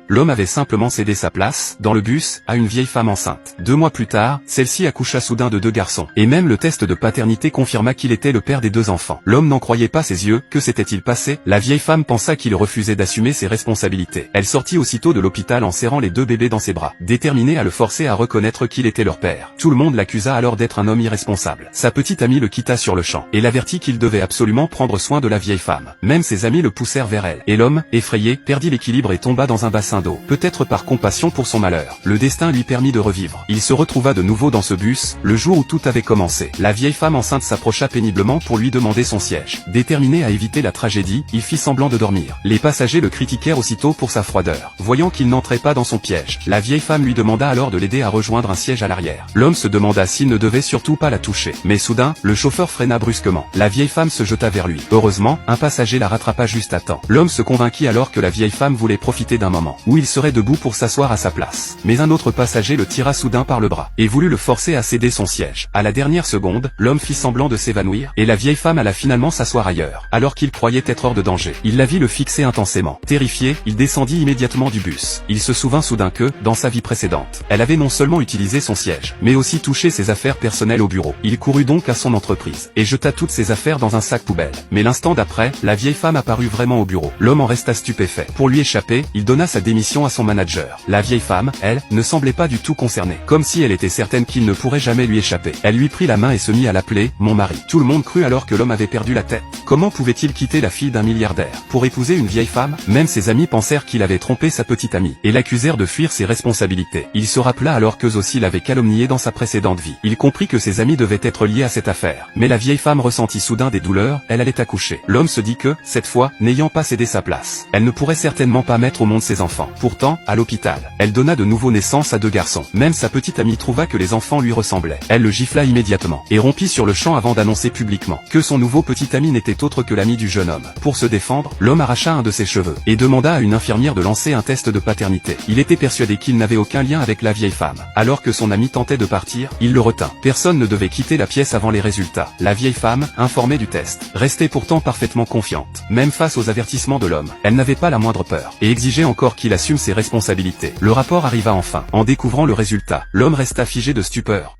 L'homme avait simplement cédé sa place, dans le bus, à une vieille femme enceinte. 2 mois plus tard, celle-ci accoucha soudain de 2 garçons. Et même le test de paternité confirma qu'il était le père des 2 enfants. L'homme n'en croyait pas ses yeux, que s'était-il passé? La vieille femme pensa qu'il refusait d'assumer ses responsabilités. Elle sortit aussitôt de l'hôpital en serrant les 2 bébés dans ses bras, déterminée à le forcer à reconnaître qu'il était leur père. Tout le monde l'accusa alors d'être un homme irresponsable. Sa petite amie le quitta sur le champ, et l'avertit qu'il devait absolument prendre soin de la vieille femme. Même ses amis le poussèrent vers elle. Et l'homme, effrayé, perdit l'équilibre et tomba dans un bassin d'eau. Peut-être par compassion pour son malheur, le destin lui permit de revivre. Il se retrouva de nouveau dans ce bus, le jour où tout avait commencé. La vieille femme enceinte s'approcha péniblement pour lui demander son siège. Déterminé à éviter la tragédie, il fit semblant de dormir. Les passagers le critiquèrent aussitôt pour sa froideur. Voyant qu'il n'entrait pas dans son piège, la vieille femme lui demanda alors de l'aider à rejoindre un siège à l'arrière. L'homme se demanda s'il ne devait surtout pas la toucher. Mais soudain, le chauffeur freina brusquement. La vieille femme se jeta vers lui. Heureusement, un passager la rattrapa juste à temps. L'homme se convainquit alors que la vieille femme voulait profiter d'un moment où il serait debout pour s'asseoir à sa place. Mais un autre passager le tira soudain par le bras et voulut le forcer à céder son siège. À la dernière seconde, l'homme fit semblant de s'évanouir et la vieille femme alla finalement s'asseoir ailleurs, alors qu'il croyait être hors de danger. Il la vit le fixer intensément. Terrifié, il descendit immédiatement du bus. Il se souvint soudain que, dans sa vie précédente, elle avait non seulement utilisé son siège, mais aussi touché ses affaires personnelles au bureau. Il courut donc à son entreprise et jeta toutes ses affaires dans un sac poubelle. Mais l'instant d'après, la vieille femme apparut vraiment au bureau. L'homme en resta stupéfait. Pour lui échapper, il donna sa démission à son manager. La vieille femme, elle, ne semblait pas du tout concernée, comme si elle était certaine qu'il ne pourrait jamais lui échapper. Elle lui prit la main et se mit à l'appeler « mon mari ». Tout le monde crut alors que l'homme avait perdu la tête. Comment pouvait-il quitter la fille d'un milliardaire pour épouser une vieille femme? Même ses amis pensèrent qu'il avait trompé sa petite amie et l'accusèrent de fuir ses responsabilités. Il se rappela alors qu'eux aussi l'avaient calomnié dans sa précédente vie. Il comprit que ses amis devaient être liés à cette affaire. Mais la vieille femme ressentit soudain des douleurs, elle allait accoucher. L'homme se dit que, cette fois, n'ayant pas cédé sa place, elle ne pourrait certainement pas mettre au monde ses enfants. Pourtant, à l'hôpital, elle donna de nouveau naissance à 2 garçons. Même sa petite amie trouva que les enfants lui ressemblaient. Elle le gifla immédiatement et rompit sur le champ avant d'annoncer publiquement que son nouveau petit ami n'était autre que l'ami du jeune homme. Pour se défendre, l'homme arracha un de ses cheveux et demanda à une infirmière de lancer un test de paternité. Il était persuadé qu'il n'avait aucun lien avec la vieille femme. Alors que son ami tentait de partir, il le retint. Personne ne devait quitter la pièce avant les résultats. La vieille femme, informée du test, restait pourtant parfaitement confiante. Même face aux avertissements de l'homme, elle n'avait pas la moindre peur et exigeait encore qu'il assume ses responsabilités. Le rapport arriva enfin. En découvrant le résultat, l'homme resta figé de stupeur.